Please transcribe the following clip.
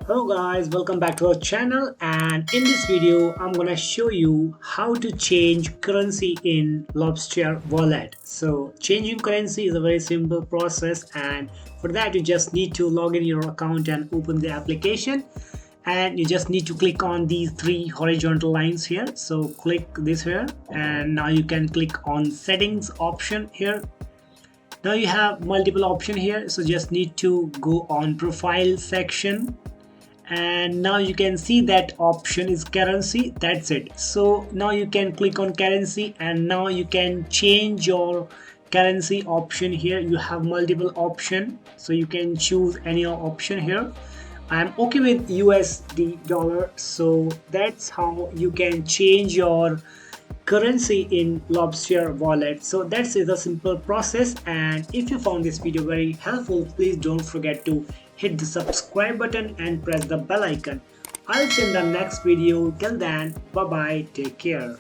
Hello guys, welcome back to our channel, and in this video I'm gonna show you how to change currency in Lobstr wallet. So changing currency is a very simple process, and for that you just need to log in your account and open the application, and you just need to click on these three horizontal lines here. So click this here, and now you can click on settings option here. Now you have multiple option here, so just need to go on profile section, and now you can see that option is currency. That's it. So now you can click on currency, and now you can change your currency option here. You have multiple option, so you can choose any option here. I'm okay with USD dollar, so that's how you can change your currency in Lobstr wallet. So that's a simple process, and if you found this video very helpful, please don't forget to hit the subscribe button and press the bell icon. I'll see you in the next video. Till then, bye bye, take care.